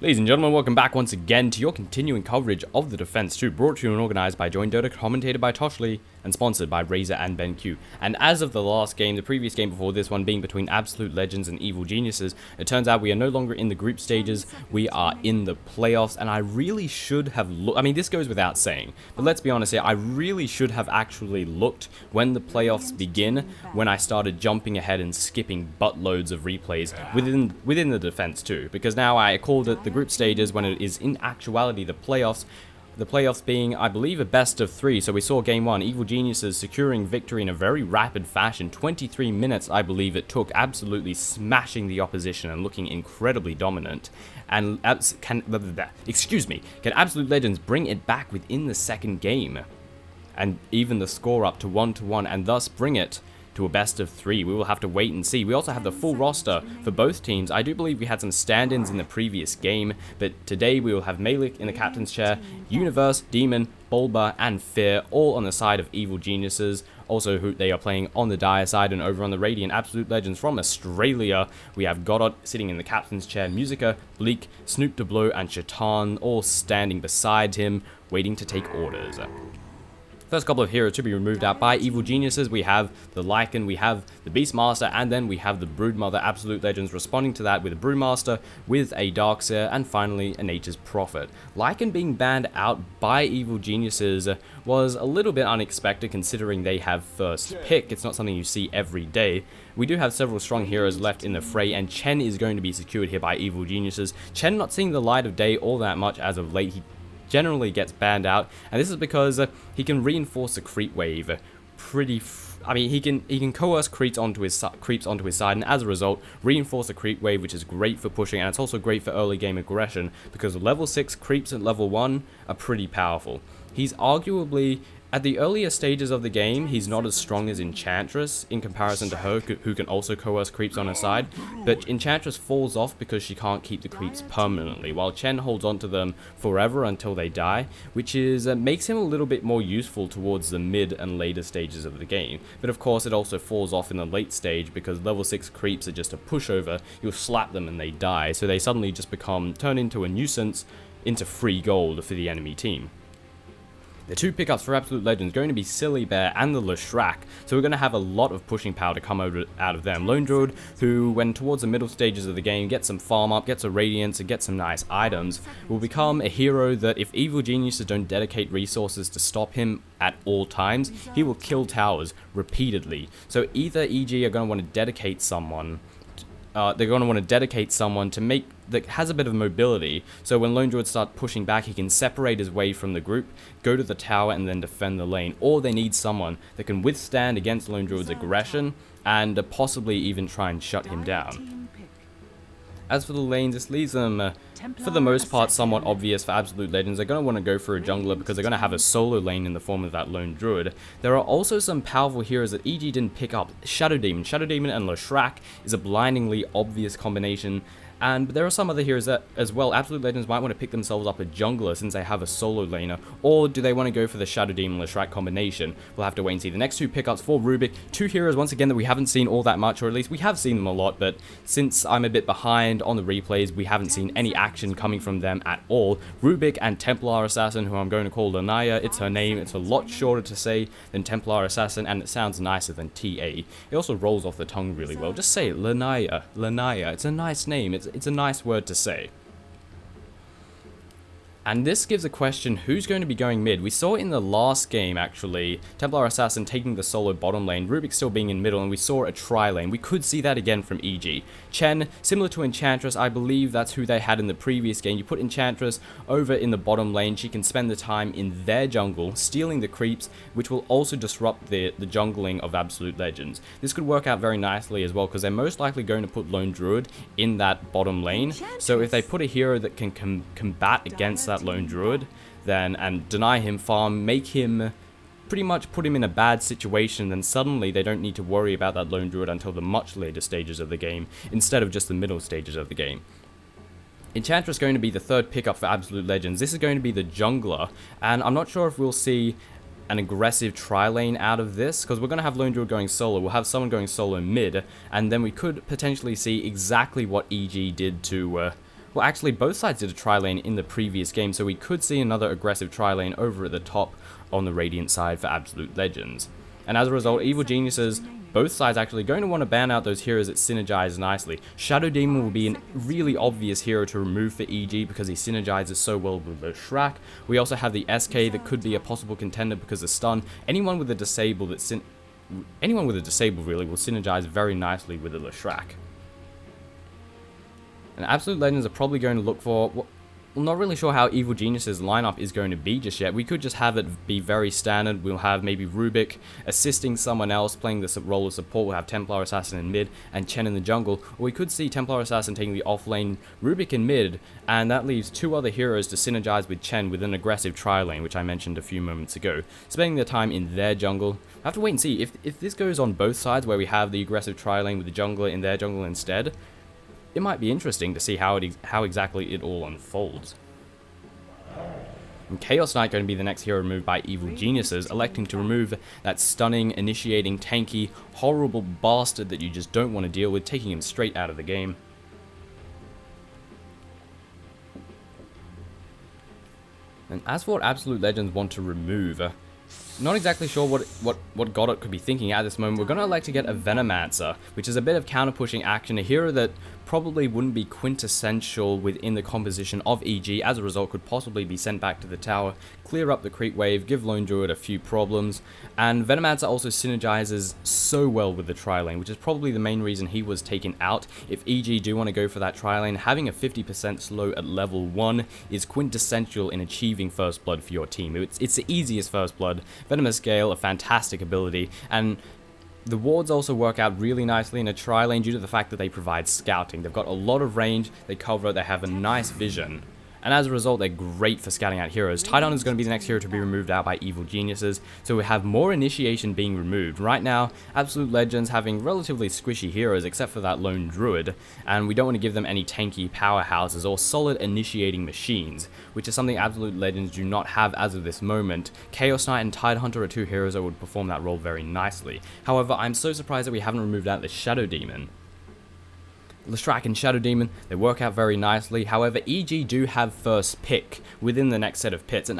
Ladies and gentlemen, welcome back once again to your continuing coverage of the Defense 2, brought to you and organized by joinDOTA, commentated by Toshley, and sponsored by Razor and BenQ. And as of the last game, the previous game before this one being between Absolute Legends and Evil Geniuses, it turns out we are no longer in the group stages, we are in the playoffs, and I really should have looked, I mean this goes without saying, but let's be honest here, I really should have actually looked when the playoffs begin, when I started jumping ahead and skipping buttloads of replays within the Defense 2, because now I called it the group stages when it is in actuality the playoffs. The playoffs being, I believe, a best of 3. So we saw game 1, Evil Geniuses securing victory in a very rapid fashion. 23 minutes, I believe it took, absolutely smashing the opposition and looking incredibly dominant. And can Absolute Legends bring it back within the second game and even the score up to 1-1 and thus bring it to a best of 3. We will have to wait and see. We also have the full roster for both teams. I do believe we had some stand-ins in the previous game, but today we will have Malik in the captain's chair, Universe, Demon, Bulba, and Fear all on the side of Evil Geniuses. Also, who they are playing on the Dire side, and over on the Radiant Absolute Legends from Australia, we have Godot sitting in the captain's chair, Musica, Bleak, Snoop DeBlow, and Shaitan all standing beside him, waiting to take orders. First couple of heroes to be removed out by Evil Geniuses. We have the Lycan, we have the Beastmaster, and then we have the Broodmother. Absolute Legends responding to that with a Broodmaster, with a Darkseer, and finally a Nature's Prophet. Lycan being banned out by Evil Geniuses was a little bit unexpected considering they have first pick. It's not something you see every day. We do have several strong heroes left in the fray, and Chen is going to be secured here by Evil Geniuses. Chen not seeing the light of day all that much as of late. He generally gets banned out, and this is because he can reinforce the creep wave he can coerce creeps onto his side, and as a result reinforce the creep wave, which is great for pushing, and it's also great for early game aggression because level 6 creeps at level 1 are pretty powerful. He's arguably, at the earlier stages of the game, he's not as strong as Enchantress in comparison to her, who can also coerce creeps on her side, but Enchantress falls off because she can't keep the creeps permanently, while Chen holds onto them forever until they die, which is makes him a little bit more useful towards the mid and later stages of the game. But of course it also falls off in the late stage because level 6 creeps are just a pushover. You'll slap them and they die, so they suddenly just turn into a nuisance, into free gold for the enemy team. The two pickups for Absolute Legends going to be Silly Bear and the Leshrac, so we're going to have a lot of pushing power to come out of them. Lone Druid, who when towards the middle stages of the game gets some farm up, gets a Radiance, and gets some nice items, will become a hero that if Evil Geniuses don't dedicate resources to stop him at all times, he will kill towers repeatedly. So either EG are going to want to dedicate someone to make that has a bit of mobility, so when Lone Druid start pushing back, he can separate his way from the group, go to the tower, and then defend the lane. Or they need someone that can withstand against Lone Druid's aggression, and possibly even try and shut him down. As for the lanes, this leaves them, for the most part, somewhat obvious for Absolute Legends. They're going to want to go for a jungler because they're going to have a solo lane in the form of that Lone Druid. There are also some powerful heroes that EG didn't pick up. Shadow Demon. Shadow Demon and Leshrac is a blindingly obvious combination. And there are some other heroes that, as well, Absolute Legends might want to pick themselves up a jungler since they have a solo laner, or do they want to go for the Shadow Demon Leshrac combination? We'll have to wait and see. The next two pickups for Rubik, two heroes once again that we haven't seen all that much, or at least we have seen them a lot, but since I'm a bit behind on the replays, we haven't seen any action coming from them at all. Rubik and Templar Assassin, who I'm going to call Lanaya. It's her name. It's a lot shorter to say than Templar Assassin, and it sounds nicer than TA. It also rolls off the tongue really well. Just say it, Lanaya. Lanaya. It's a nice name. It's a nice word to say. And this gives a question, who's going to be going mid? We saw in the last game, actually, Templar Assassin taking the solo bottom lane, Rubik still being in middle, and we saw a tri-lane. We could see that again from EG. Chen, similar to Enchantress, I believe that's who they had in the previous game. You put Enchantress over in the bottom lane, she can spend the time in their jungle, stealing the creeps, which will also disrupt the jungling of Absolute Legends. This could work out very nicely as well, because they're most likely going to put Lone Druid in that bottom lane. So if they put a hero that can combat against that Lone Druid, then and deny him farm, make him pretty much put him in a bad situation, then suddenly they don't need to worry about that Lone Druid until the much later stages of the game, instead of just the middle stages of the game. Enchantress is going to be the third pickup for Absolute Legends. This is going to be the jungler, and I'm not sure if we'll see an aggressive tri-lane out of this, because we're going to have Lone Druid going solo, we'll have someone going solo mid, and then we could potentially see exactly what EG did to Well, actually, both sides did a tri-lane in the previous game, so we could see another aggressive tri-lane over at the top on the Radiant side for Absolute Legends. And as a result, Evil Geniuses, both sides actually going to want to ban out those heroes that synergize nicely. Shadow Demon will be a really obvious hero to remove for EG because he synergizes so well with the Shrek. We also have the SK that could be a possible contender because of stun. Anyone with a disable really will synergize very nicely with the Leshrac. And Absolute Legends are probably going to look for... Well, not really sure how Evil Genius's lineup is going to be just yet. We could just have it be very standard. We'll have maybe Rubik assisting someone else, playing the role of support. We'll have Templar Assassin in mid and Chen in the jungle. Or we could see Templar Assassin taking the offlane, Rubik in mid, and that leaves two other heroes to synergize with Chen with an aggressive tri-lane, which I mentioned a few moments ago, spending their time in their jungle. We'll have to wait and see. If this goes on both sides, where we have the aggressive tri-lane with the jungler in their jungle instead, it might be interesting to see how exactly it all unfolds. And Chaos Knight going to be the next hero removed by Evil Geniuses, electing to remove that stunning, initiating, tanky, horrible bastard that you just don't want to deal with, taking him straight out of the game. And as for what Absolute Legends want to remove, not exactly sure what Godot could be thinking at this moment. We're going to elect to get a Venomancer, which is a bit of counter-pushing action, a hero that probably wouldn't be quintessential within the composition of EG, as a result could possibly be sent back to the tower, clear up the creep wave, give Lone Druid a few problems, and Venomancer also synergizes so well with the tri-lane, which is probably the main reason he was taken out. If EG do want to go for that tri-lane, having a 50% slow at level 1 is quintessential in achieving first blood for your team. It's the easiest first blood. Venomous Gale, a fantastic ability, and the wards also work out really nicely in a tri-lane due to the fact that they provide scouting. They've got a lot of range, they cover, they have a nice vision, and as a result they're great for scouting out heroes. Tidon is going to be the next hero to be removed out by Evil Geniuses, so we have more initiation being removed. Right now, Absolute Legends having relatively squishy heroes except for that Lone Druid, and we don't want to give them any tanky powerhouses or solid initiating machines, which is something Absolute Legends do not have as of this moment. Chaos Knight and Tidehunter are two heroes that would perform that role very nicely. However, I'm so surprised that we haven't removed out the Shadow Demon. Leshrac and Shadow Demon, they work out very nicely. However, EG do have first pick within the next set of picks, and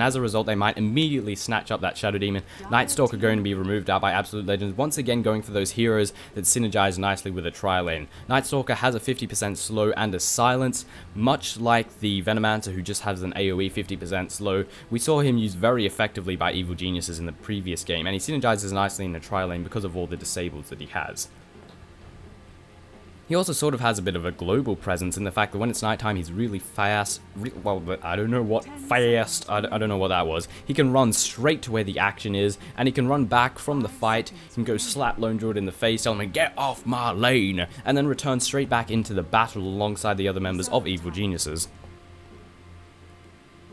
as a result, they might immediately snatch up that Shadow Demon. Night Stalker going to be removed out by Absolute Legends, once again going for those heroes that synergize nicely with a tri-lane. Night Stalker has a 50% slow and a silence, much like the Venomancer who just has an AoE 50% slow. We saw him used very effectively by Evil Geniuses in the previous game, and he synergizes nicely in the tri-lane because of all the disables that he has. He also sort of has a bit of a global presence in the fact that when it's nighttime, he's really fast. Well, I don't know what fast. I don't know what that was. He can run straight to where the action is, and he can run back from the fight. He can go slap Lone Druid in the face, tell him, "Get off my lane," and then return straight back into the battle alongside the other members of Evil Geniuses.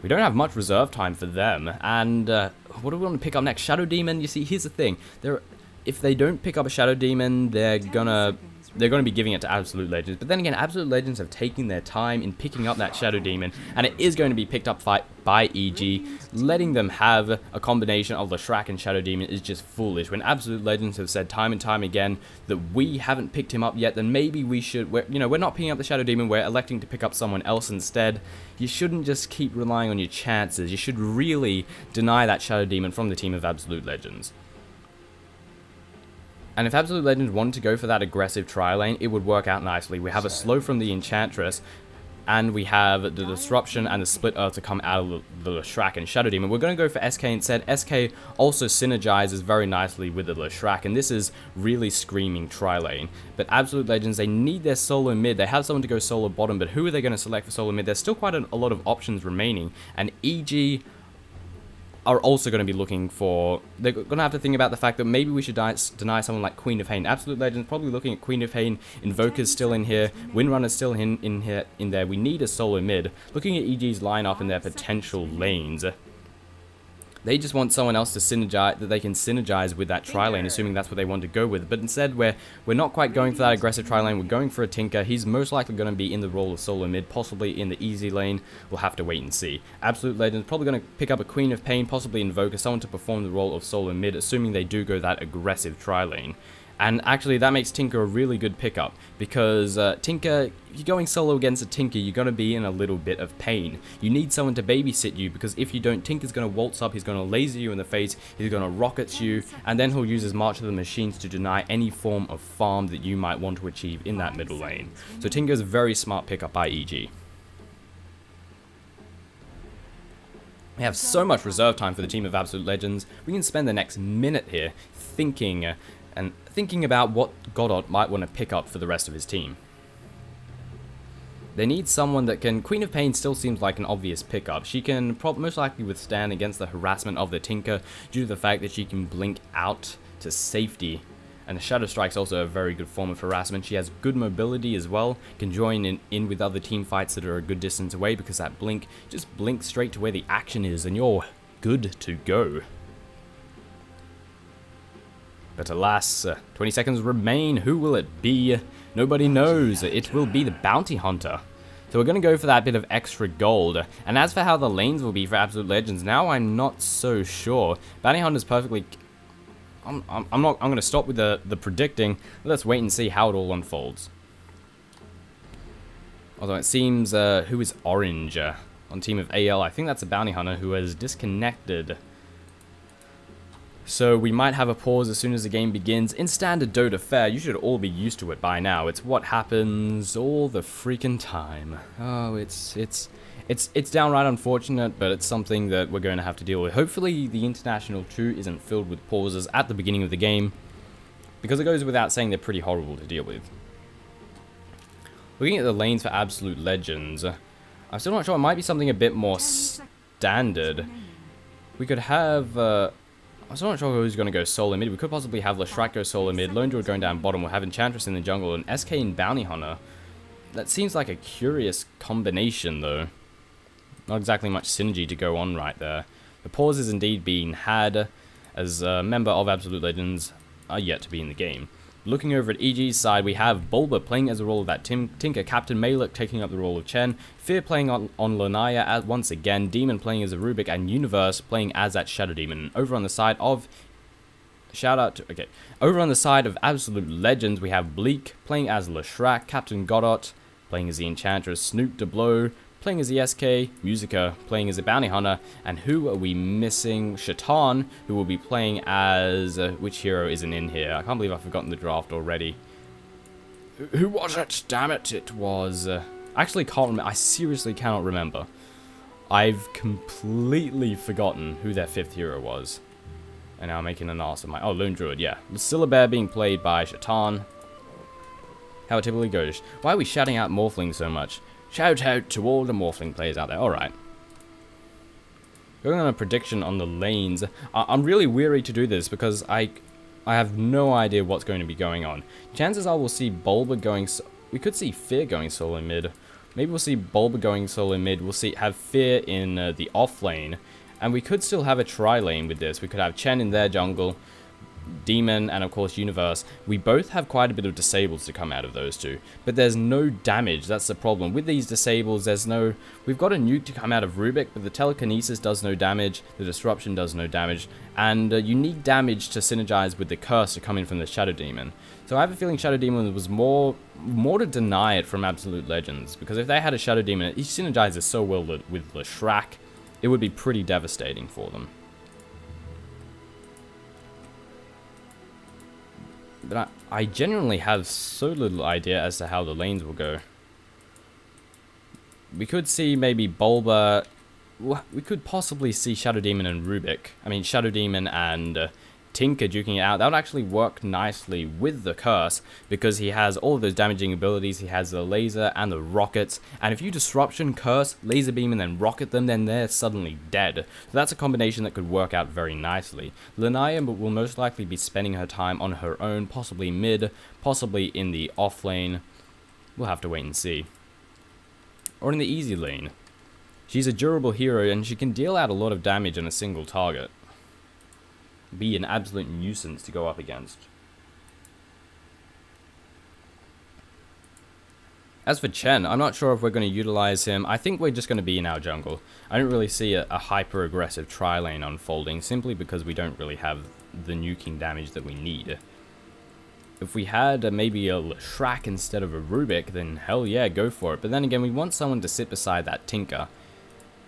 We don't have much reserve time for them, and what do we want to pick up next? Shadow Demon. You see, here's the thing. If they don't pick up a Shadow Demon, they're gonna be giving it to Absolute Legends. But then again, Absolute Legends have taken their time in picking up that Shadow Demon, and it is going to be picked up by EG. Letting them have a combination of Leshrac and Shadow Demon is just foolish. When Absolute Legends have said time and time again that we haven't picked him up yet, then maybe we should. We're not picking up the Shadow Demon. We're electing to pick up someone else instead. You shouldn't just keep relying on your chances. You should really deny that Shadow Demon from the team of Absolute Legends. And if Absolute Legends wanted to go for that aggressive tri-lane, it would work out nicely. We have a slow from the Enchantress, and we have the Disruption and the Split Earth to come out of the Leshrac and Shadow Demon. We're going to go for SK instead. SK also synergizes very nicely with the Leshrac, and this is really screaming tri-lane. But Absolute Legends, they need their solo mid. They have someone to go solo bottom, but who are they going to select for solo mid? There's still quite a lot of options remaining, and EG are also going to be looking for... They're going to have to think about the fact that maybe we should deny someone like Queen of Hain. Absolute Legends probably looking at Queen of Hain. Invoker's still in here. Windrunner's still in there. We need a solo mid. Looking at EG's lineup and their potential lanes, they just want someone else to synergize, that they can synergize with that tri-lane, assuming that's what they want to go with. But instead, we're not quite going for that aggressive tri-lane. We're going for a Tinker. He's most likely going to be in the role of solo mid, possibly in the easy lane. We'll have to wait and see. Absolute Legends probably going to pick up a Queen of Pain, possibly Invoker, someone to perform the role of solo mid, assuming they do go that aggressive tri-lane. And actually that makes Tinker a really good pickup, because Tinker, if you're going solo against a Tinker, you're going to be in a little bit of pain. You need someone to babysit you, because if you don't, Tinker's going to waltz up, he's going to laser you in the face, he's going to rocket you, and then he'll use his March of the Machines to deny any form of farm that you might want to achieve in that middle lane. So Tinker's a very smart pickup by EG. We have so much reserve time for the team of Absolute Legends. We can spend the next minute here thinking about what Godot might want to pick up for the rest of his team. They need someone that can... Queen of Pain still seems like an obvious pickup. She can most likely withstand against the harassment of the Tinker due to the fact that she can blink out to safety. And the Shadow Strike's also a very good form of harassment. She has good mobility as well, can join in with other team fights that are a good distance away, because that blink just blinks straight to where the action is and you're good to go. But alas, 20 seconds remain. Who will it be? Nobody knows. It will be the Bounty Hunter. So we're going to go for that bit of extra gold. And as for how the lanes will be for Absolute Legends, now I'm not so sure. Bounty Hunter's perfectly... I'm going to stop with the predicting. Let's wait and see how it all unfolds. Although it seems, who is orange on team of AL? I think that's a Bounty Hunter who has disconnected. So we might have a pause as soon as the game begins. In standard Dota fare, you should all be used to it by now. It's what happens all the freaking time. Oh, it's downright unfortunate, but it's something that we're going to have to deal with. Hopefully the International 2 isn't filled with pauses at the beginning of the game, because it goes without saying they're pretty horrible to deal with. Looking at the lanes for Absolute Legends, I'm still not sure. It might be something a bit more standard. We could have... I'm still not sure who's going to go solo mid. We could possibly have Leshrac go solo mid, Lone Druid going down bottom, we'll have Enchantress in the jungle, and SK and Bounty Hunter. That seems like a curious combination, though. Not exactly much synergy to go on right there. The pause is indeed being had, as a member of Absolute Legends are yet to be in the game. Looking over at EG's side, we have Bulba playing as the role of that Tinker, Captain Malek taking up the role of Chen, Fear playing on Lanaya once again, Demon playing as a Rubik, and Universe playing as that Shadow Demon. Over on the side of... Over on the side of Absolute Legends, we have Bleak playing as Leshrac, Captain Godot playing as the Enchantress, Snoop DeBlow playing as the SK, Musica playing as the Bounty Hunter, and who are we missing? Shaitan, who will be playing as... which hero isn't in here? I can't believe I've forgotten the draft already. Who was it? Damn it, it was... I actually can't remember. I seriously cannot remember. I've completely forgotten who their 5th hero was. And now I'm making an ass of my... Oh, Lone Druid, yeah. Lucilla Bear being played by Shaitan. How it typically goes. Why are we shouting out Morphling so much? Shout out to all the Morphling players out there. Alright. Going on a prediction on the lanes. I'm really weary to do this because I have no idea what's going to be going on. Chances are we'll see Bulba going... We could see Fear going solo mid. Maybe we'll see Bulba going solo mid. We'll have Fear in the off lane. And we could still have a tri-lane with this. We could have Chen in their jungle, Demon, and of course Universe. We both have quite a bit of disables to come out of those two, but there's no damage. That's the problem with these disables. We've got a nuke to come out of Rubik, but the telekinesis does no damage, the disruption does no damage, and you need damage to synergize with the curse to come in from the Shadow Demon. So I have a feeling Shadow Demon was more to deny it from Absolute Legends, because if they had a Shadow Demon, he synergizes so well with Leshrac, it would be pretty devastating for them. But I genuinely have so little idea as to how the lanes will go. We could see maybe Bulba... We could possibly see Shadow Demon and Rubik. I mean, Shadow Demon and Tinker duking it out. That would actually work nicely with the curse, because he has all of those damaging abilities. He has the laser and the rockets, and if you disruption, curse, laser beam, and then rocket them, then they're suddenly dead. So that's a combination that could work out very nicely. Lanaya will most likely be spending her time on her own, possibly mid, possibly in the off lane. We'll have to wait and see. Or in the easy lane. She's a durable hero, and she can deal out a lot of damage on a single target. Be an absolute nuisance to go up against. As for Chen, I'm not sure if we're going to utilize him. I think we're just going to be in our jungle. I don't really see a hyper-aggressive tri-lane unfolding, simply because we don't really have the nuking damage that we need. If we had maybe a Leshrac instead of a Rubik, then hell yeah, go for it. But then again, we want someone to sit beside that Tinker.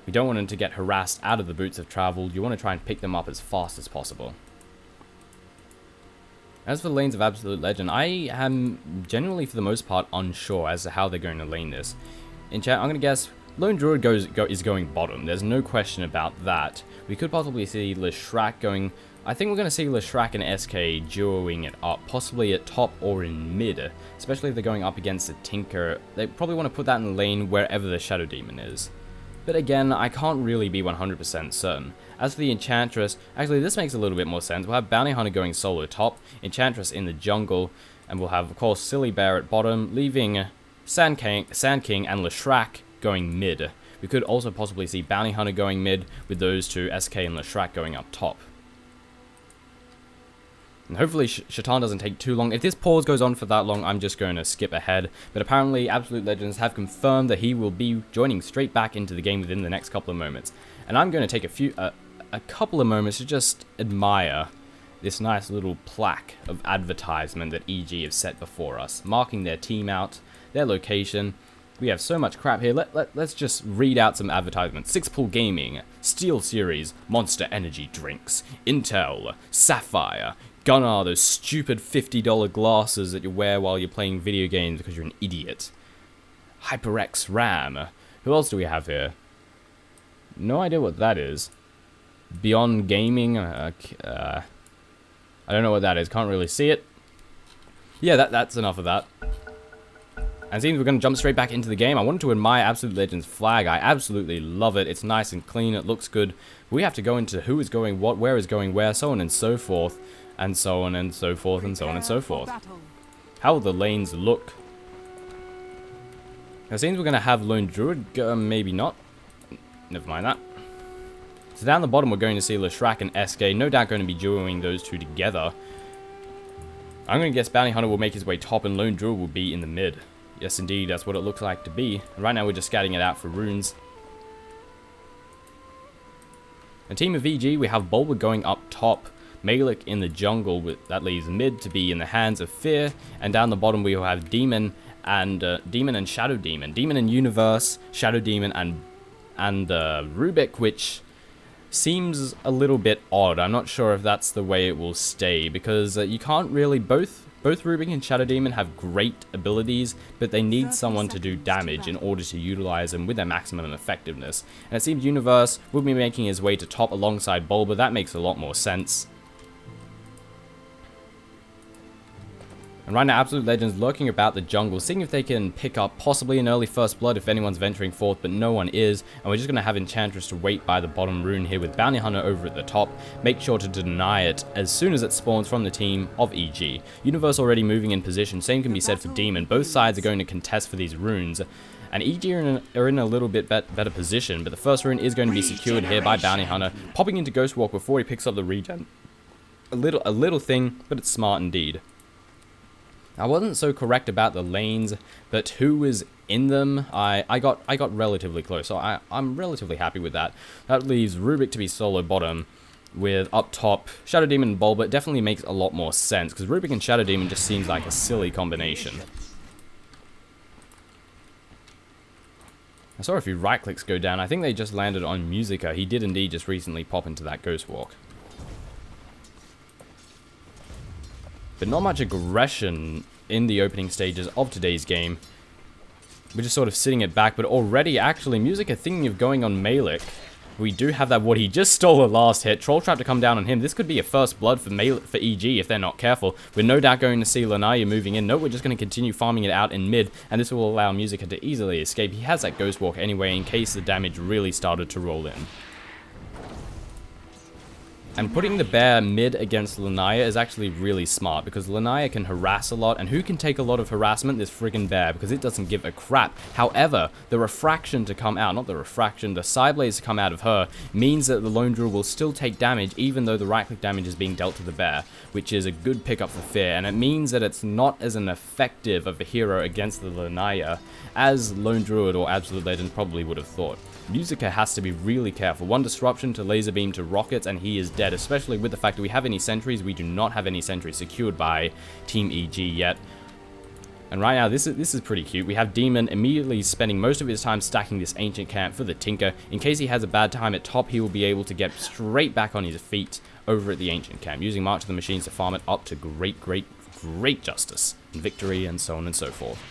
We don't want them to get harassed out of the boots of travel. You want to try and pick them up as fast as possible. As for the lanes of Absolute Legend, I am generally, for the most part, unsure as to how they're going to lane this. In chat, I'm going to guess Lone Druid is going bottom. There's no question about that. We could possibly see Leshrac going... I think we're going to see Leshrac and SK duoing it up, possibly at top or in mid. Especially if they're going up against a Tinker. They probably want to put that in the lane wherever the Shadow Demon is. But again, I can't really be 100% certain. As for the Enchantress, actually this makes a little bit more sense. We'll have Bounty Hunter going solo top, Enchantress in the jungle, and we'll have, of course, Silly Bear at bottom, leaving Sand King and Leshrac going mid. We could also possibly see Bounty Hunter going mid, with those two, SK and Leshrac, going up top. And hopefully Shaitan doesn't take too long. If this pause goes on for that long, I'm just going to skip ahead. But apparently, Absolute Legends have confirmed that he will be joining straight back into the game within the next couple of moments. And I'm going to take a couple of moments to just admire this nice little plaque of advertisement that EG have set before us, marking their team out, their location. We have so much crap here. Let's just read out some advertisements. Six-Pool Gaming, Steel Series, Monster Energy Drinks, Intel, Sapphire, Gunnar, those stupid $50 glasses that you wear while you're playing video games because you're an idiot. HyperX RAM. Who else do we have here? No idea what that is. Beyond Gaming. I don't know what that is. Can't really see it. Yeah, that's enough of that. And it seems we're going to jump straight back into the game. I wanted to admire Absolute Legends flag. I absolutely love it. It's nice and clean. It looks good. We have to go into who is going what, where is going where, so on and so forth. And so on and so forth and so on and so forth. How will the lanes look? It seems we're going to have Lone Druid. Maybe not. Never mind that. So down the bottom we're going to see Leshrac and SK. No doubt going to be duoing those two together. I'm going to guess Bounty Hunter will make his way top and Lone Druid will be in the mid. Yes indeed, that's what it looks like to be. And right now we're just scouting it out for runes. A team of VG, we have Bulba going up top. Malik in the jungle, that leaves mid to be in the hands of Fear, and down the bottom we will have Demon and Shadow Demon. Demon and Universe, Shadow Demon and Rubik, which seems a little bit odd. I'm not sure if that's the way it will stay, because you can't really... Both Rubik and Shadow Demon have great abilities, but they need someone to do damage in order to utilize them with their maximum effectiveness. And it seems Universe will be making his way to top alongside Bulba. That makes a lot more sense. And right now, Absolute Legends lurking about the jungle, seeing if they can pick up possibly an early first blood if anyone's venturing forth, but no one is. And we're just going to have Enchantress to wait by the bottom rune here with Bounty Hunter over at the top. Make sure to deny it as soon as it spawns from the team of EG. Universe already moving in position, same can be said for Demon. Both sides are going to contest for these runes. And EG are in a little bit better position, but the first rune is going to be secured here by Bounty Hunter, popping into Ghost Walk before he picks up the regen. A little thing, but it's smart indeed. I wasn't so correct about the lanes, but who was in them, I got relatively close, so I'm relatively happy with that. That leaves Rubik to be solo bottom, with up top Shadow Demon and Bulba. It definitely makes a lot more sense, because Rubik and Shadow Demon just seems like a silly combination. I saw a few right clicks go down. I think they just landed on Musica. He did indeed just recently pop into that Ghost Walk. But not much aggression in the opening stages of today's game. We're just sort of sitting it back, but already actually Musica thinking of going on Malik. We do have that ward. He just stole a last hit. Troll Trap to come down on him. This could be a first blood for EG if they're not careful. We're no doubt going to see Lanaya moving in. No, we're just going to continue farming it out in mid, and this will allow Musica to easily escape. He has that Ghost Walk anyway in case the damage really started to roll in. And putting the bear mid against Lanaya is actually really smart, because Lanaya can harass a lot, and who can take a lot of harassment? This friggin' bear, because it doesn't give a crap. However, the refraction to come out, not the refraction, the Psyblaze to come out of her, means that the Lone Druid will still take damage, even though the right-click damage is being dealt to the bear, which is a good pickup for Fear, and it means that it's not as an effective of a hero against the Lanaya as Lone Druid or Absolute Legend probably would have thought. Musica has to be really careful. One disruption to laser beam to rockets and he is dead, especially with the fact that we have any sentries. We do not have any sentries secured by Team EG yet. And right now, this is pretty cute. We have Demon immediately spending most of his time stacking this ancient camp for the Tinker. In case he has a bad time at top, he will be able to get straight back on his feet over at the ancient camp, using March of the Machines to farm it up to great justice and victory and so on and so forth.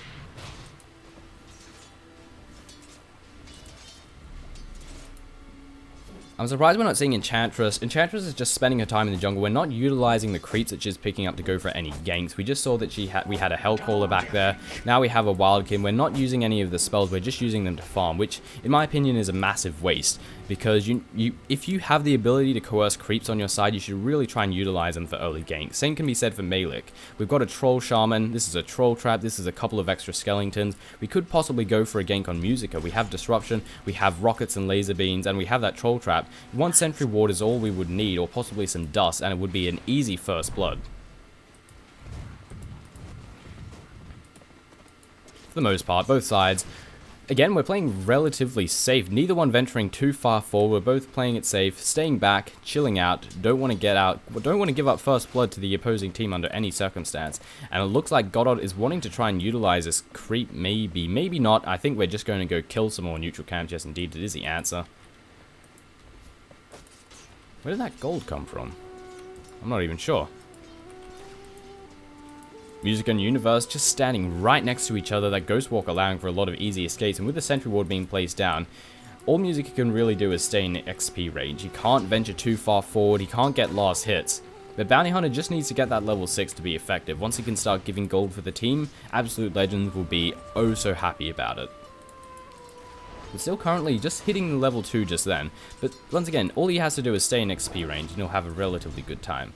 I'm surprised we're not seeing Enchantress. Enchantress is just spending her time in the jungle. We're not utilizing the creeps that she's picking up to go for any ganks. We just saw that we had a Hellcaller back there. Now we have a Wildkin. We're not using any of the spells. We're just using them to farm, which in my opinion is a massive waste. Because if you have the ability to coerce creeps on your side, you should really try and utilize them for early ganks. Same can be said for Malik. We've got a Troll Shaman. This is a Troll Trap. This is a couple of extra Skeletons. We could possibly go for a gank on Musica. We have Disruption. We have Rockets and Laser Beams. And we have that Troll Trap. One Sentry Ward is all we would need, or possibly some Dust, and it would be an easy first blood. For the most part, both sides. Again, we're playing relatively safe. Neither one venturing too far forward. We're both playing it safe, staying back, chilling out. Don't want to get out. Don't want to give up first blood to the opposing team under any circumstance. And it looks like Godot is wanting to try and utilize this creep. Maybe not. I think we're just going to go kill some more neutral camps. Yes, indeed, it is the answer. Where did that gold come from? I'm not even sure. Music and Universe just standing right next to each other, that Ghost Walk allowing for a lot of easy escapes, and with the Sentry Ward being placed down, all Music can really do is stay in the XP range. He can't venture too far forward, he can't get last hits. The Bounty Hunter just needs to get that level 6 to be effective. Once he can start giving gold for the team, Absolute Legends will be oh so happy about it. We're still currently just hitting the level 2 just then, but once again, all he has to do is stay in XP range and he'll have a relatively good time.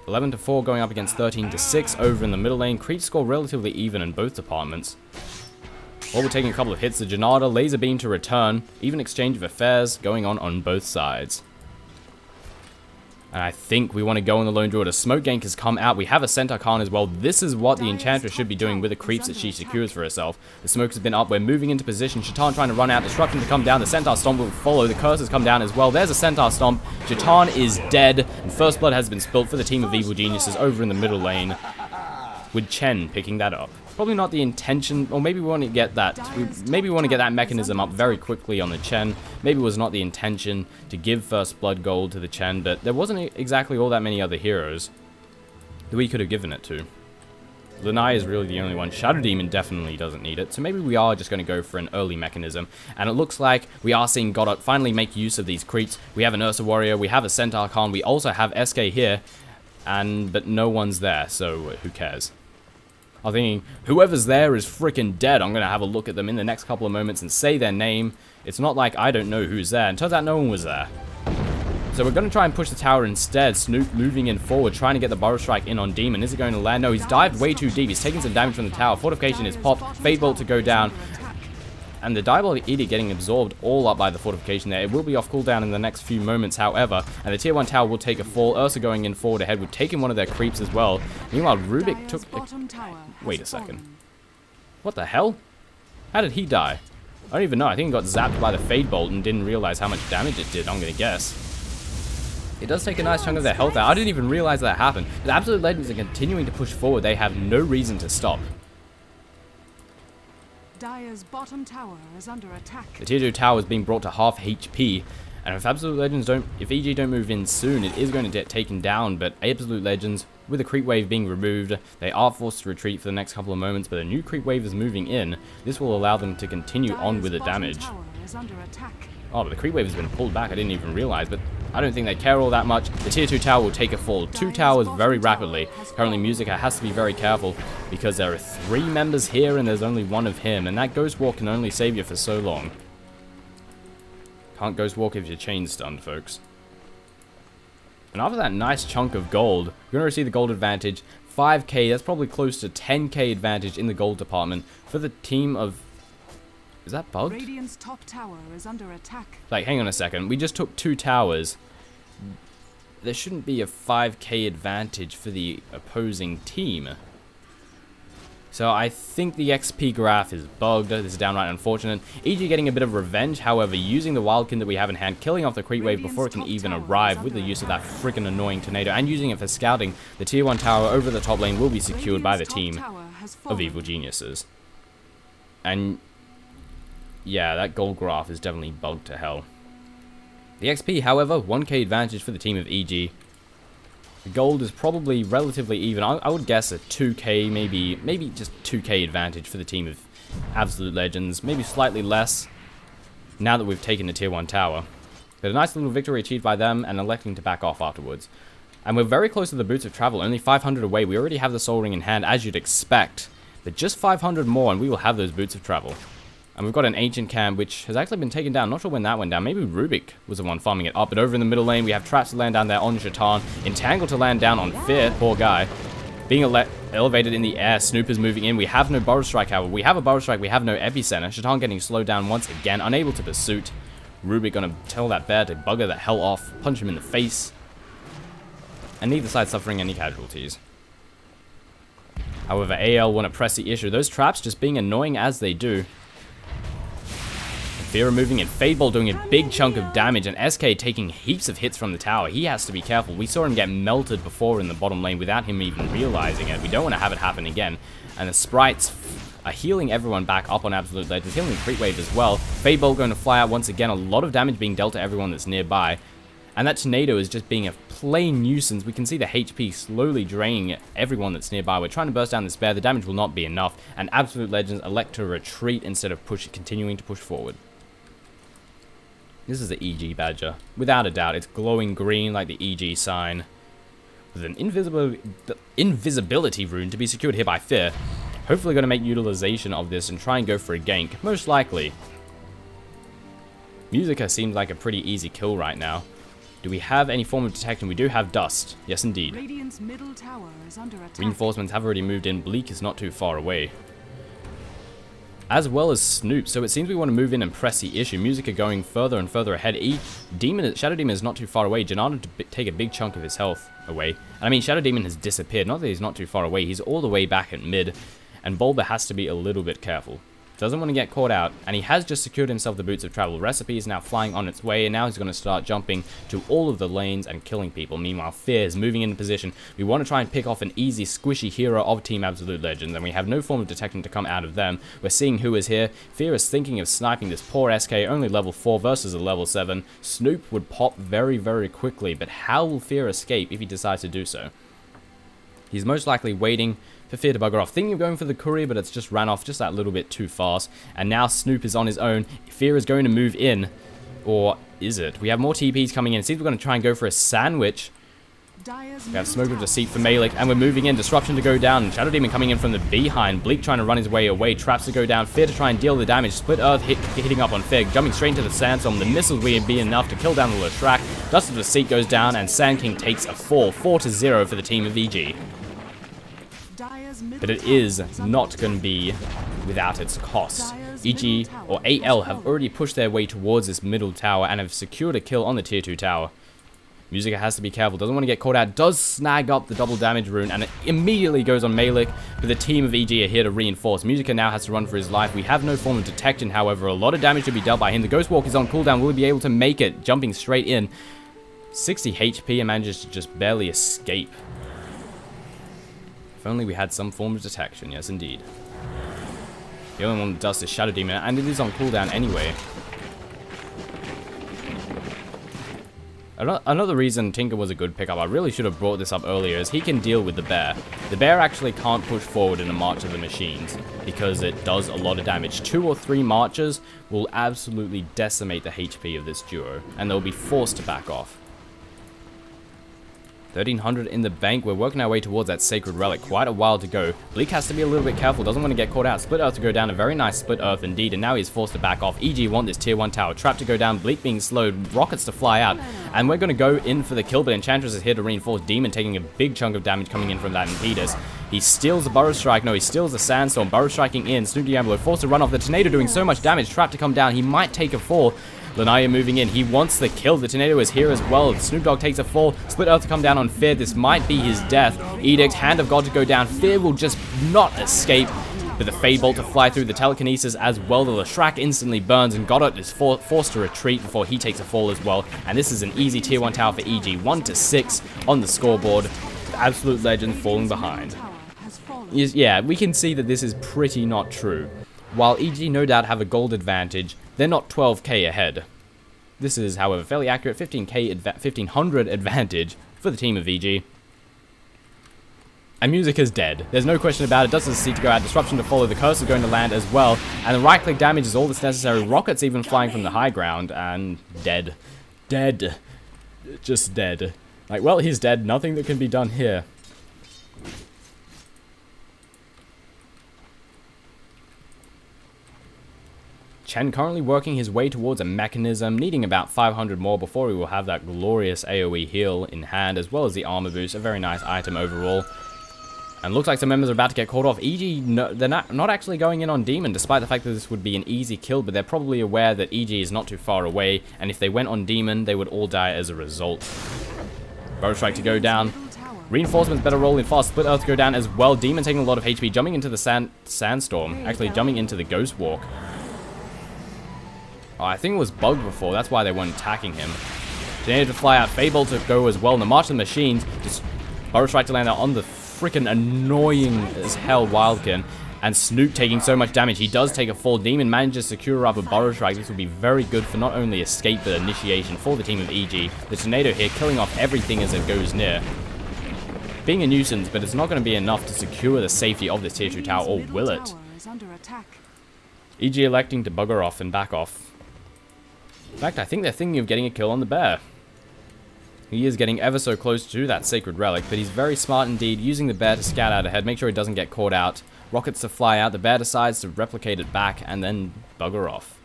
11 to 4 going up against 13 to 6 over in the middle lane. Creeps score relatively even in both departments. While we're taking a couple of hits, the Janata, Laser Beam to return, even exchange of affairs going on both sides. And I think we want to go on the Lone Druid. A Smoke Gank has come out. We have a Centaur Khan as well. This is what the Enchantress should be doing with the creeps that she secures for herself. The smoke has been up. We're moving into position. Shaitan trying to run out. Disruption to come down. The Centaur Stomp will follow. The Curse has come down as well. There's a Centaur Stomp. Shaitan is dead. And first blood has been spilt for the team of Evil Geniuses over in the middle lane, with Chen picking that up. Probably not the intention, or maybe we want to get that. Maybe we want to get that mechanism up very quickly on the Chen. Maybe it was not the intention to give first blood gold to the Chen, but there wasn't exactly all that many other heroes that we could have given it to. Lanai is really the only one. Shadow Demon definitely doesn't need it, so maybe we are just going to go for an early mechanism. And it looks like we are seeing Godot finally make use of these creeps. We have an Ursa Warrior, we have a Centaur Khan, we also have SK here, but no one's there, so who cares? I'm thinking, whoever's there is freaking dead. I'm going to have a look at them in the next couple of moments and say their name. It's not like I don't know who's there. And turns out no one was there. So we're going to try and push the tower instead. Snoop moving in forward, trying to get the Burrow Strike in on Demon. Is it going to land? No, he's dived way too deep. He's taking some damage from the tower. Fortification is popped. Fade Bolt to go down. And the Diabolic Edict getting absorbed all up by the fortification there. It will be off cooldown in the next few moments, however. And the tier 1 tower will take a fall. Ursa going in forward ahead. We've taken one of their creeps as well. Meanwhile, Rubik took... Wait a second. What the hell? How did he die? I don't even know. I think he got zapped by the Fade Bolt and didn't realize how much damage it did, I'm going to guess. It does take a nice chunk of their health out. I didn't even realize that happened. The Absolute Legends are continuing to push forward. They have no reason to stop. Dire's bottom tower is under attack. The tier 2 tower is being brought to half HP, and if Absolute Legends if EG don't move in soon, it is going to get taken down. But Absolute Legends, with the creep wave being removed, they are forced to retreat for the next couple of moments. But a new creep wave is moving in. This will allow them to continue on with the damage. Oh, but the creep wave has been pulled back. I didn't even realize, but I don't think they care all that much. The tier 2 tower will take a fall. 2 towers very rapidly. Currently, Musica has to be very careful because there are 3 members here and there's only 1 of him. And that Ghost Walk can only save you for so long. Can't Ghost Walk if you're chain stunned, folks. And after that nice chunk of gold, we're going to receive the gold advantage. 5k, that's probably close to 10k advantage in the gold department for the team of... Is that bugged? Radiant's top tower is under attack. Like, hang on a second. We just took 2 towers. There shouldn't be a 5k advantage for the opposing team. So I think the XP graph is bugged. This is downright unfortunate. EG getting a bit of revenge, however, using the Wildkin that we have in hand, killing off the creep wave before it can even arrive with the use of that freaking annoying tornado, and using it for scouting. The tier 1 tower over the top lane will be secured by the team of evil geniuses. And yeah, that gold graph is definitely bugged to hell. The XP, however, 1k advantage for the team of EG. The gold is probably relatively even. I would guess a 2k, maybe just 2k advantage for the team of Absolute Legends. Maybe slightly less now that we've taken the tier 1 tower. But a nice little victory achieved by them and electing to back off afterwards. And we're very close to the Boots of Travel, only 500 away. We already have the Soul Ring in hand, as you'd expect. But just 500 more and we will have those Boots of Travel. And we've got an Ancient Cam, which has actually been taken down. Not sure when that went down. Maybe Rubik was the one farming it up. But over in the middle lane, we have traps to land down there on Shatan. Entangled to land down on Fear. Poor guy. Being elevated in the air. Snoop is moving in. We have no Burrow Strike, however. We have a Burrow Strike. We have no Epicenter. Shatan getting slowed down once again. Unable to pursuit. Rubik gonna tell that bear to bugger the hell off. Punch him in the face. And neither side suffering any casualties. However, AL want to press the issue. Those traps just being annoying as they do. Vera moving in, Fadeball doing a big chunk of damage, and SK taking heaps of hits from the tower. He has to be careful. We saw him get melted before in the bottom lane without him even realizing it. We don't want to have it happen again. And the sprites are healing everyone back up on Absolute Legends, healing the Creep Wave as well. Fadeball going to fly out once again. A lot of damage being dealt to everyone that's nearby. And that tornado is just being a plain nuisance. We can see the HP slowly draining everyone that's nearby. We're trying to burst down this bear. The damage will not be enough. And Absolute Legends elect to retreat instead of continuing to push forward. This is the EG Badger. Without a doubt, it's glowing green like the EG sign. With an invisibility rune to be secured here by Fear. Hopefully going to make utilization of this and try and go for a gank. Most likely. Musica seems like a pretty easy kill right now. Do we have any form of detection? We do have Dust. Yes, indeed. Radiant's middle tower is under attack. Reinforcements have already moved in. Bleak is not too far away. As well as Snoop, so it seems we want to move in and press the issue. Musica going further and further ahead. Shadow Demon is not too far away. Janata to take a big chunk of his health away. And I mean, Shadow Demon has disappeared. Not that he's not too far away. He's all the way back at mid. And Bulba has to be a little bit careful. Doesn't want to get caught out, and he has just secured himself the Boots of Travel. Recipe is now flying on its way, and now he's going to start jumping to all of the lanes and killing people. Meanwhile, Fear is moving into position. We want to try and pick off an easy, squishy hero of Team Absolute Legends, and we have no form of detection to come out of them. We're seeing who is here. Fear is thinking of sniping this poor SK, only level 4 versus a level 7. Snoop would pop very, very quickly, but how will Fear escape if he decides to do so? He's most likely waiting for Fear to bugger off. Thinking of going for the courier, but it's just ran off just that little bit too fast. And now Snoop is on his own. Fear is going to move in. Or is it? We have more TPs coming in. It seems we're going to try and go for a sandwich. We have Smoke of Deceit for Malik, and we're moving in. Disruption to go down. And Shadow Demon coming in from the behind. Bleak trying to run his way away. Traps to go down. Fear to try and deal the damage. Split Earth hitting up on Fig. Jumping straight into the Sandstorm. The missiles will be enough to kill down the Leshrac. Dust of Deceit goes down, and Sand King takes a fall. 4-0 for the team of EG. But it is not going to be without its cost. EG, or AL, have already pushed their way towards this middle tower and have secured a kill on the tier 2 tower. Musica has to be careful, doesn't want to get caught out, does snag up the double damage rune, and it immediately goes on Malik, but the team of EG are here to reinforce. Musica now has to run for his life. We have no form of detection, however, a lot of damage to be dealt by him. The Ghost Walk is on cooldown, will he be able to make it? Jumping straight in. 60 HP and manages to just barely escape. If only we had some form of detection, yes indeed. The only one that does is Shadow Demon, and it is on cooldown anyway. Another reason Tinker was a good pickup, I really should have brought this up earlier, is he can deal with the bear. The bear actually can't push forward in a March of the Machines, because it does a lot of damage. 2 or 3 marches will absolutely decimate the HP of this duo, and they'll be forced to back off. 1300 in the bank. We're working our way towards that Sacred Relic. Quite a while to go. Bleak has to be a little bit careful. Doesn't want to get caught out. Split Earth to go down. A very nice Split Earth indeed. And now he's forced to back off. EG want this tier 1 tower. Trap to go down. Bleak being slowed. Rockets to fly out. And we're going to go in for the kill. But Enchantress is here to reinforce. Demon taking a big chunk of damage coming in from that Impetus. He steals the Burrow Strike. No, he steals the Sandstorm. Burrow striking in. Snoop Diablo forced to run off. The Tornado doing so much damage. Trap to come down. He might take a fall. Lanaya moving in. He wants the kill. The tornado is here as well. Snoop Dogg takes a fall. Split Earth to come down on Fear. This might be his death. Edict, Hand of God to go down. Fear will just not escape. But the Fade Bolt to fly through the telekinesis as well. The Leshrac instantly burns, and Goddard is forced to retreat before he takes a fall as well. And this is an easy tier 1 tower for EG. 1-6 on the scoreboard. Absolute Legend falling behind. Yeah, we can see that this is pretty not true. While EG no doubt have a gold advantage, they're not 12k ahead. This is, however, fairly accurate. 1500 advantage for the team of EG. And music is dead. There's no question about it. Dust seed to go out. Disruption to follow. The curse is going to land as well. And the right click damage is all that's necessary. Rockets even flying from the high ground. And dead. Dead. Just dead. Like, well, he's dead. Nothing that can be done here. Chen currently working his way towards a mechanism, needing about 500 more before he will have that glorious AoE heal in hand, as well as the armor boost. A very nice item overall. And looks like some members are about to get caught off. EG, no, they're not actually going in on Demon, despite the fact that this would be an easy kill, but they're probably aware that EG is not too far away, and if they went on Demon, they would all die as a result. Bow Strike to go down. Reinforcements better roll in fast. Split Earth to go down as well. Demon taking a lot of HP, jumping into the Sandstorm. Actually, jumping into the Ghost Walk. Oh, I think it was bugged before, that's why they weren't attacking him. They needed to fly out. Fable to go as well. And the March of the Machines, just Bow Strike to land out on the freaking annoying as hell Wildkin. And Snoop taking so much damage. He does take a fall. Demon manages to secure up a Burrow Strike. This will be very good for not only escape but initiation for the team of EG. The Tornado here killing off everything as it goes near. Being a nuisance, but it's not going to be enough to secure the safety of this tier 2 tower, or will it? EG electing to bugger off and back off. In fact, I think they're thinking of getting a kill on the bear. He is getting ever so close to that sacred relic, but he's very smart indeed, using the bear to scout out ahead, make sure he doesn't get caught out. Rockets to fly out, the bear decides to replicate it back, and then bugger off.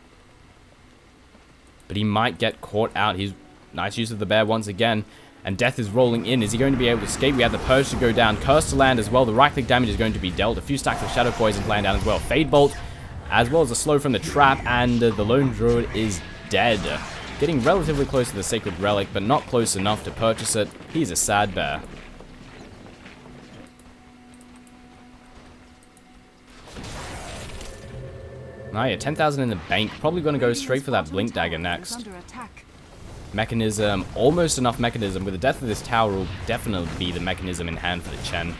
But he might get caught out. He's nice use of the bear once again, and death is rolling in. Is he going to be able to escape? We have the Purge to go down, Curse to land as well. The right-click damage is going to be dealt. A few stacks of Shadow Poison land down as well. Fade Bolt, as well as a slow from the trap, and the Lone Druid is dead. Getting relatively close to the Sacred Relic, but not close enough to purchase it. He's a sad bear. Now yeah, 10,000 in the bank. Probably going to go straight for that Blink Dagger next. Mechanism, almost enough mechanism. With the death of this tower will definitely be the mechanism in hand for the Chen.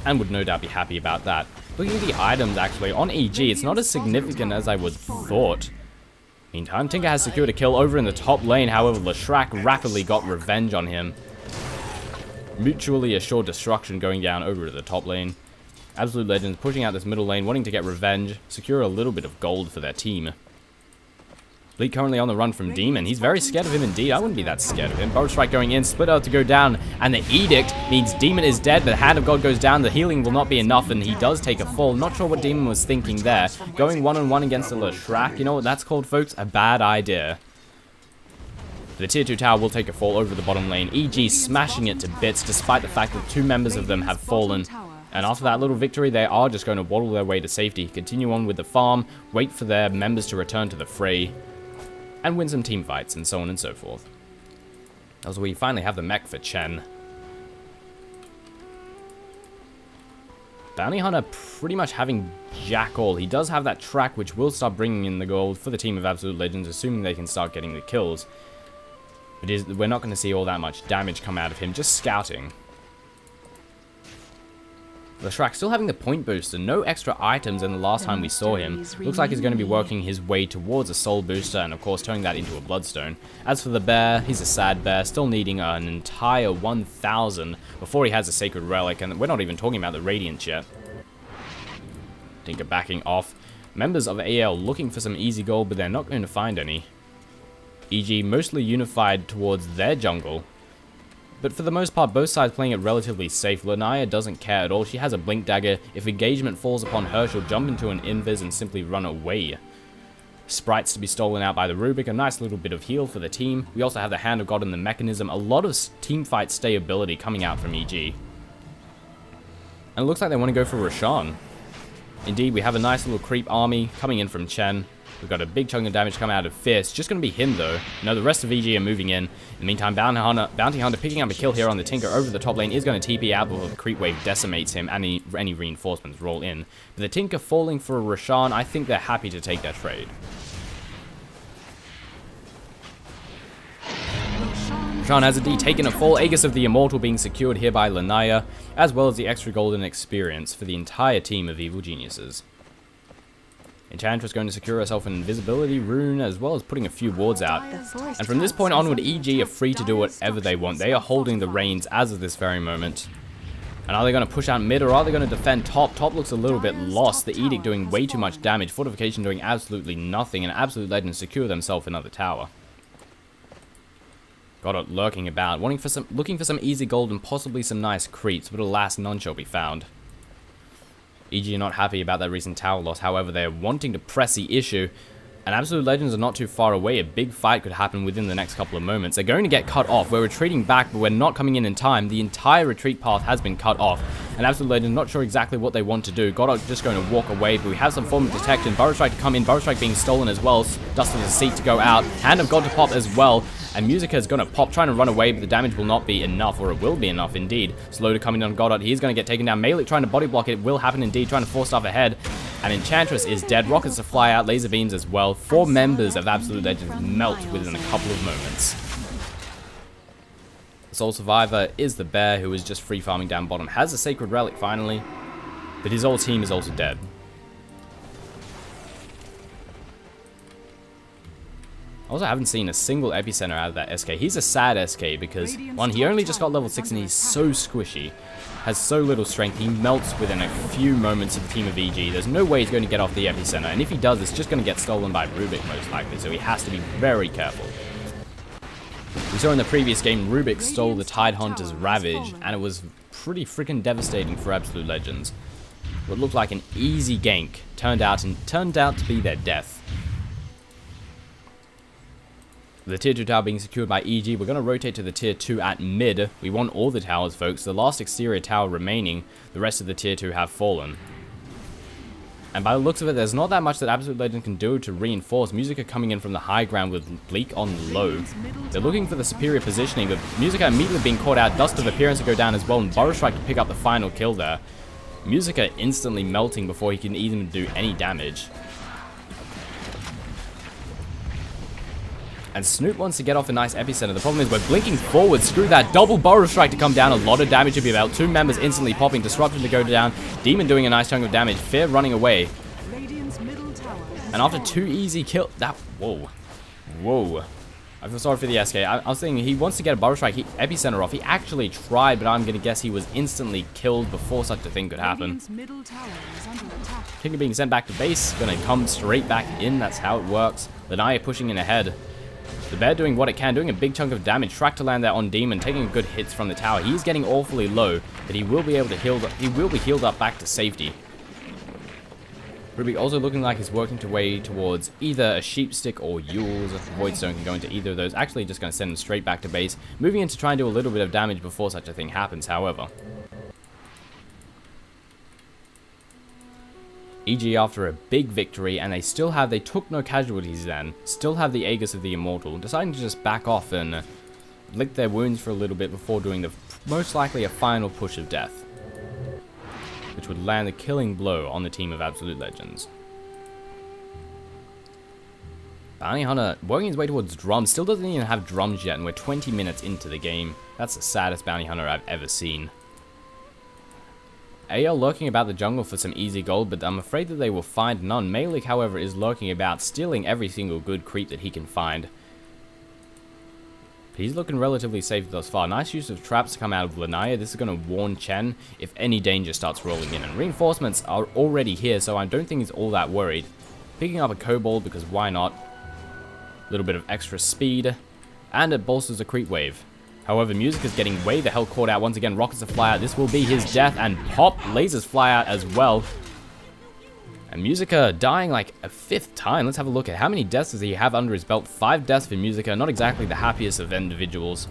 And would no doubt be happy about that. Looking at the items actually, on EG, it's not as significant as I would thought. Meantime, Tinker has secured a kill over in the top lane, however, Leshrac rapidly got revenge on him. Mutually assured destruction going down over to the top lane. Absolute Legends pushing out this middle lane, wanting to get revenge, secure a little bit of gold for their team. Bleak currently on the run from Demon. He's very scared of him indeed. I wouldn't be that scared of him. Bow Strike going in, Split Earth to go down, and the Edict means Demon is dead, but Hand of God goes down. The healing will not be enough, and he does take a fall. Not sure what Demon was thinking there. Going one-on-one against the Leshrac. You know what that's called, folks? A bad idea. The tier 2 tower will take a fall over the bottom lane. EG smashing it to bits, despite the fact that 2 members of them have fallen. And after that little victory, they are just going to waddle their way to safety. Continue on with the farm, wait for their members to return to the fray, and win some team fights, and so on and so forth. As we finally have the mech for Chen. Bounty Hunter pretty much having jack all. He does have that track, which will start bringing in the gold for the team of Absolute Legends, assuming they can start getting the kills. But we're not going to see all that much damage come out of him, just scouting. Leshrac still having the point booster, no extra items than the last time we saw him. Looks like he's going to be working his way towards a soul booster and of course turning that into a bloodstone. As for the bear, he's a sad bear, still needing an entire 1,000 before he has a sacred relic, and we're not even talking about the radiance yet. Tinker backing off. Members of AL looking for some easy gold, but they're not going to find any. EG mostly unified towards their jungle. But for the most part, both sides playing it relatively safe. Lanaya doesn't care at all. She has a Blink Dagger. If engagement falls upon her, she'll jump into an invis and simply run away. Sprites to be stolen out by the Rubik. A nice little bit of heal for the team. We also have the Hand of God in the mechanism. A lot of teamfight stayability coming out from EG. And it looks like they want to go for Roshan. Indeed, we have a nice little creep army coming in from Chen. We've got a big chunk of damage coming out of Fist. Just going to be him, though. No, the rest of EG are moving in. In the meantime, Bounty Hunter picking up a kill here on the Tinker over the top lane is going to TP out before the creep wave decimates him and any reinforcements roll in. But the Tinker falling for a Roshan, I think they're happy to take that trade. Roshan has indeed taken a fall. Aegis of the Immortal being secured here by Lanaya, as well as the extra golden experience for the entire team of Evil Geniuses. Enchantress going to secure herself an invisibility rune, as well as putting a few wards out. And from this point onward, EG are free to do whatever they want. They are holding the reins as of this very moment. And are they going to push out mid, or are they going to defend top? Top looks a little bit lost. The Edict doing way too much damage. Fortification doing absolutely nothing. And Absolute Legends secure themselves another tower. Got it lurking about, looking for some easy gold and possibly some nice creeps, but alas, none shall be found. EG are not happy about that recent tower loss, however, they are wanting to press the issue, and Absolute Legends are not too far away. A big fight could happen within the next couple of moments. They're going to get cut off. We're retreating back, but we're not coming in time. The entire retreat path has been cut off, and Absolute Legends not sure exactly what they want to do. Goddard just going to walk away, but we have some form of detection. Burrow Strike to come in, Burrow Strike being stolen as well. Dustin's seat to go out, Hand of God to pop as well. And Musica is going to pop, trying to run away, but the damage will not be enough, or it will be enough indeed. Slow to coming on Goddard. He's going to get taken down. Malik trying to body block it. It will happen indeed, trying to force stuff ahead. And Enchantress is dead. Rockets to fly out, laser beams as well. 4 members of Absolute Legends melt within a couple of moments. The sole survivor is the bear, who is just free farming down bottom. Has a sacred relic finally, but his whole team is also dead. I also haven't seen a single epicenter out of that SK. He's a sad SK because, one, he only just got level 6 and he's so squishy. Has so little strength, he melts within a few moments of the team of EG. There's no way he's going to get off the epicenter, and if he does, it's just going to get stolen by Rubik most likely, so he has to be very careful. We saw in the previous game, Rubik stole the Tidehunter's Ravage, and it was pretty freaking devastating for Absolute Legends. What looked like an easy gank turned out to be their death. The tier 2 tower being secured by EG, we're going to rotate to the tier 2 at mid. We want all the towers, folks. The last exterior tower remaining, the rest of the tier 2 have fallen. And by the looks of it, there's not that much that Absolute Legend can do to reinforce. Musica coming in from the high ground with Bleak on low. They're looking for the superior positioning, but Musica immediately being caught out. Dust of Appearance to go down as well, and Burrow Strike to pick up the final kill there. Musica instantly melting before he can even do any damage. And Snoop wants to get off a nice epicenter. The problem is we're blinking forward. Screw that. Double Burrow Strike to come down. A lot of damage to be about. 2 members instantly popping. Disruption to go down. Demon doing a nice chunk of damage. Fear running away. And after 2 easy kills... Whoa. Whoa. I feel sorry for the SK. I was thinking he wants to get a Burrow Strike epicenter off. He actually tried, but I'm going to guess he was instantly killed before such a thing could happen. Tinker being sent back to base. Going to come straight back in. That's how it works. Lanaya pushing in ahead. The bear doing what it can, doing a big chunk of damage. Track to land there on Demon, taking good hits from the tower. He's getting awfully low, but he will be able to heal. He will be healed up back to safety. Rubik also looking like he's working his way towards either a sheep stick or Yules. Voidstone can go into either of those. Actually, just going to send him straight back to base. Moving in to try and do a little bit of damage before such a thing happens, however. EG after a big victory, and they took no casualties then, still have the Aegis of the Immortal, deciding to just back off and lick their wounds for a little bit before doing most likely a final push of death, which would land the killing blow on the team of Absolute Legends. Bounty Hunter working his way towards drums, still doesn't even have drums yet, and we're 20 minutes into the game. That's the saddest Bounty Hunter I've ever seen. AL lurking about the jungle for some easy gold, but I'm afraid that they will find none. Malik, however, is lurking about, stealing every single good creep that he can find. But he's looking relatively safe thus far. Nice use of traps to come out of Lanaya. This is going to warn Chen if any danger starts rolling in. And reinforcements are already here, so I don't think he's all that worried. Picking up a kobold, because why not? A little bit of extra speed, and it bolsters a creep wave. However, Music is getting way the hell caught out. Once again, rockets to fly out. This will be his death, and pop, lasers fly out as well. And Musica dying like a 5th time. Let's have a look at how many deaths does he have under his belt. 5 deaths for Musica. Not exactly the happiest of individuals.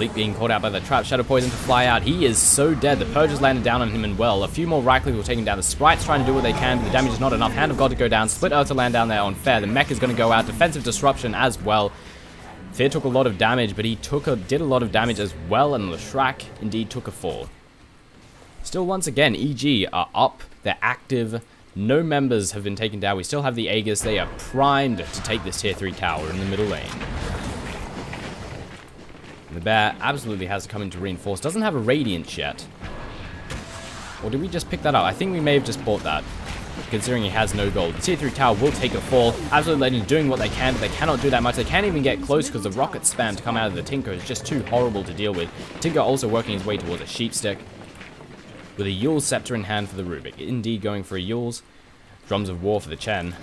Bleak being caught out by the trap. Shadow Poison to fly out. He is so dead. The Purge has landed down on him and well. A few more right clicks will take him down. The Sprite's trying to do what they can, but the damage is not enough. Hand of God to go down. Split Earth to land down there on Fair. The Mech is going to go out. Defensive Disruption as well. Fear took a lot of damage, but he did a lot of damage as well, and Leshrac indeed took a fall. Still, once again, EG are up. They're active. No members have been taken down. We still have the Aegis. They are primed to take this tier 3 tower in the middle lane. The bear absolutely has to come in to reinforce. Doesn't have a Radiance yet. Or did we just pick that up? I think we may have just bought that, considering he has no gold. The tier 3 tower will take a fall. Absolute Legends doing what they can, but they cannot do that much. They can't even get close because the rocket spam to come out of the Tinker is just too horrible to deal with. Tinker also working his way towards a Sheep Stick, with a Yule's Scepter in hand for the Rubik. Indeed going for a Yule's. Drums of War for the Chen.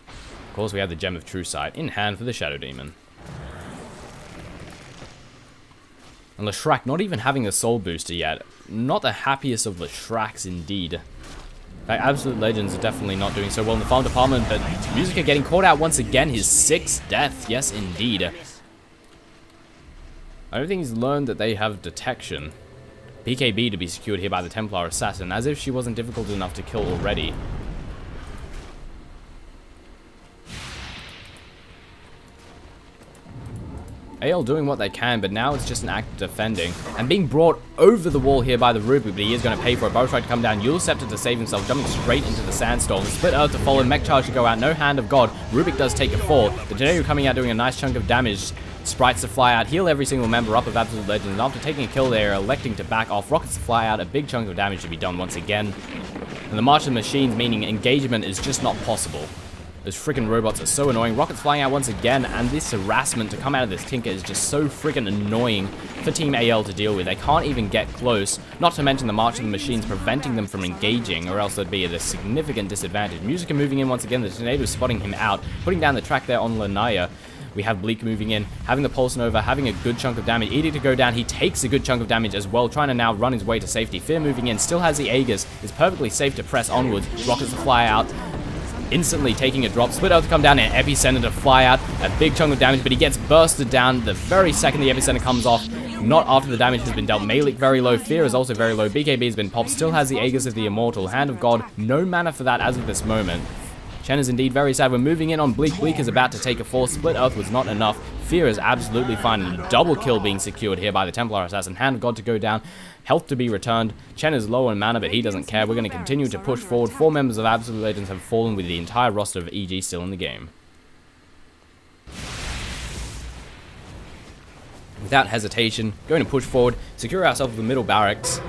Of course, we have the Gem of True Sight in hand for the Shadow Demon. And Leshrac not even having a soul booster yet. Not the happiest of Leshracs indeed. In fact, Absolute Legends are definitely not doing so well in the farm department, but Musica getting caught out once again. His 6th death. Yes, indeed. I don't think he's learned that they have detection. BKB to be secured here by the Templar Assassin, as if she wasn't difficult enough to kill already. AL doing what they can, but now it's just an act of defending. And being brought over the wall here by the Rubik, but he is going to pay for it. Bow Strike to come down. Yule's Scepter to save himself, jumping straight into the Sandstorm. Split Earth to follow. Mech Charge to go out. No Hand of God. Rubik does take a fall. The Tornado coming out doing a nice chunk of damage. Sprites to fly out, heal every single member up of Absolute Legends, and after taking a kill, they are electing to back off. Rockets to fly out, a big chunk of damage to be done once again. And the March of the Machines, meaning engagement is just not possible. Those freaking robots are so annoying. Rockets flying out once again, and this harassment to come out of this Tinker is just so freaking annoying for Team AL to deal with. They can't even get close, not to mention the March of the Machines preventing them from engaging, or else they'd be at a significant disadvantage. Musica moving in once again, the Tornado spotting him out, putting down the track there on Lanaya. We have Bleak moving in, having the Pulse Nova, having a good chunk of damage. Edict to go down, he takes a good chunk of damage as well, trying to now run his way to safety. Fear moving in, still has the Aegis, is perfectly safe to press onwards. Rockets to fly out, instantly taking a drop. Split Earth to come down, and Epicenter to fly out. A big chunk of damage, but he gets bursted down the very second the Epicenter comes off. Not after the damage has been dealt. Malik very low, Fear is also very low. BKB has been popped, still has the Aegis of the Immortal. Hand of God, no mana for that as of this moment. Chen is indeed very sad. We're moving in on Bleak. Bleak is about to take a fall. Split Earth was not enough. Fear is absolutely fine. And a double kill being secured here by the Templar Assassin. Hand of God to go down. Health to be returned. Chen is low on mana, but he doesn't care. We're going to continue to push forward. 4 members of Absolute Legends have fallen, with the entire roster of EG still in the game. Without hesitation, going to push forward. Secure ourselves with the middle barracks.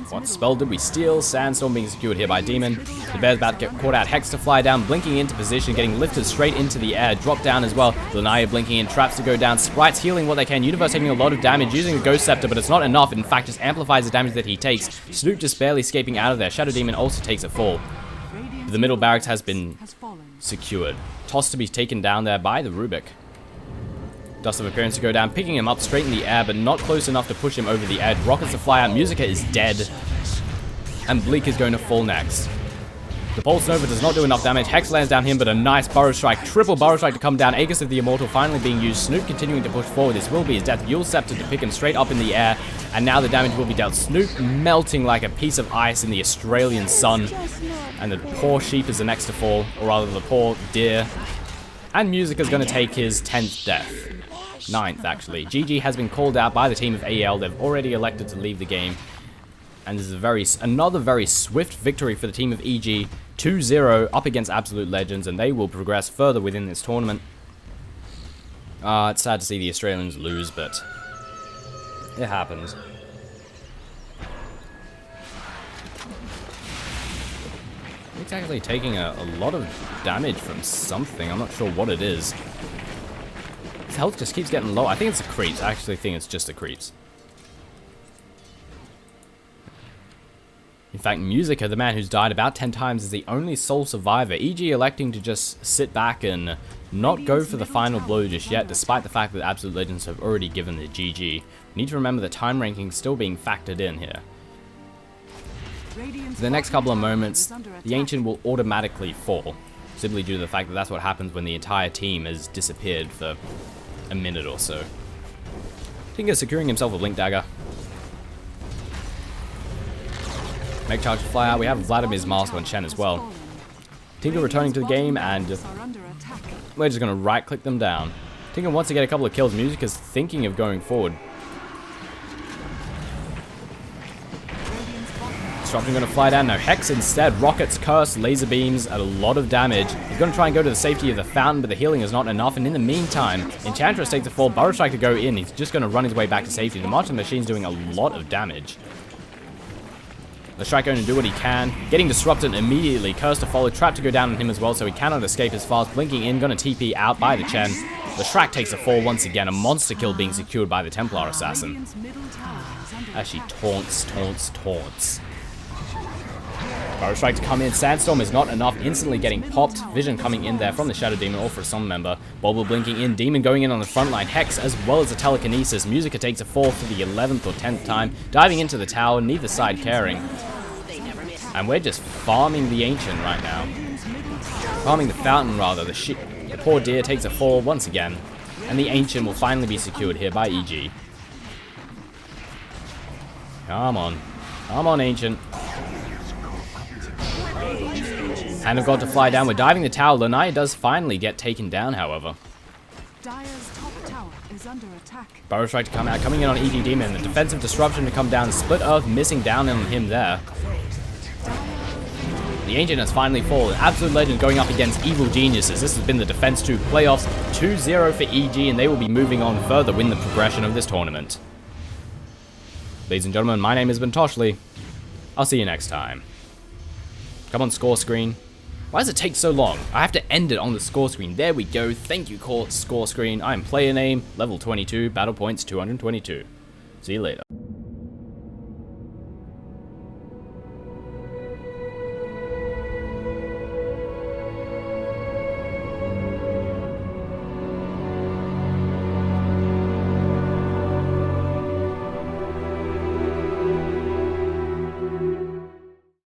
What spell did we steal? Sandstorm being secured here by Demon. The Bear's about to get caught out. Hex to fly down, blinking into position, getting lifted straight into the air. Drop down as well. Lanaya blinking in, traps to go down. Sprites healing what they can. Universe taking a lot of damage, using the Ghost Scepter, but it's not enough. In fact, just amplifies the damage that he takes. Snoop just barely escaping out of there. Shadow Demon also takes a fall. The middle barracks has been secured. Toss to be taken down there by the Rubik. Dust of Appearance to go down, picking him up straight in the air, but not close enough to push him over the edge. Rockets to fly out, Musica is dead, and Bleak is going to fall next. The Pulse Nova does not do enough damage. Hex lands down him, but a nice Burrow Strike, triple Burrow Strike to come down. Aegis of the Immortal finally being used. Snoop continuing to push forward. This will be his death. Yule's Scepter to pick him straight up in the air, and now the damage will be dealt. Snoop melting like a piece of ice in the Australian sun, and the poor sheep is the next to fall, or rather the poor deer. And Music is going to take his 10th death. 9th, actually. GG has been called out by the team of AL. They've already elected to leave the game. And this is another very swift victory for the team of EG. 2-0 up against Absolute Legends, and they will progress further within this tournament. It's sad to see the Australians lose, but it happens. It's actually taking a lot of damage from something. I'm not sure what it is. His health just keeps getting low. I think it's the creeps. I actually think it's just the creeps. In fact, Musica, the man who's died about 10 times, is the only sole survivor. EG electing to just sit back and not go for the final blow just yet, despite the fact that Absolute Legends have already given the GG. We need to remember the time ranking still being factored in here. For the next couple of moments, the Ancient will automatically fall. simply due to the fact that that's what happens when the entire team has disappeared for a minute or so. Tinker securing himself a Blink Dagger. Make charge to fly out. We have Vladimir's Mask on Shen as well. Tinker returning to the game, and we're just going to right-click them down. Tinker wants to get a couple of kills. Music is thinking of going forward. Disruption going to fly down. No, Hex instead. Rockets, Curse, Laser Beams at a lot of damage. He's going to try and go to the safety of the Fountain, but the healing is not enough. And in the meantime, Enchantress takes a fall. Burrow Strike to go in. He's just going to run his way back to safety. The March of the Machine's doing a lot of damage. The Strike going to do what he can. Getting disrupted immediately. Curse to follow. Trap to go down on him as well, so he cannot escape as fast. Blinking in. Going to TP out by the Chen. The Shrek takes a fall once again. A monster kill being secured by the Templar Assassin. As she taunts. Burrow Strike to come in. Sandstorm is not enough. Instantly getting popped. Vision coming in there from the Shadow Demon or for some member. Bobble blinking in. Demon going in on the front line. Hex as well as the Telekinesis. Musica takes a fall for the 11th or 10th time. Diving into the tower. Neither side caring. And we're just farming the Ancient right now. Farming the Fountain rather. The poor deer takes a fall once again. And the Ancient will finally be secured here by EG. Come on. Come on, Ancient. Hand of God to fly down. We're diving the tower. Lanaya does finally get taken down, however. Dire's top tower is under attack. Burrow Strike to come out, coming in on EG Demon. The defensive disruption to come down. Split Earth missing down on him there. The Ancient has finally fallen. Absolute Legend going up against Evil Geniuses. This has been the Defense 2 playoffs. 2-0 for EG, and they will be moving on further in the progression of this tournament. Ladies and gentlemen, my name has been Toshley. I'll see you next time. Come on, score screen. Why does it take so long? I have to end it on the score screen. There we go. Thank you, score screen. I am player name, level 22, battle points 222. See you later.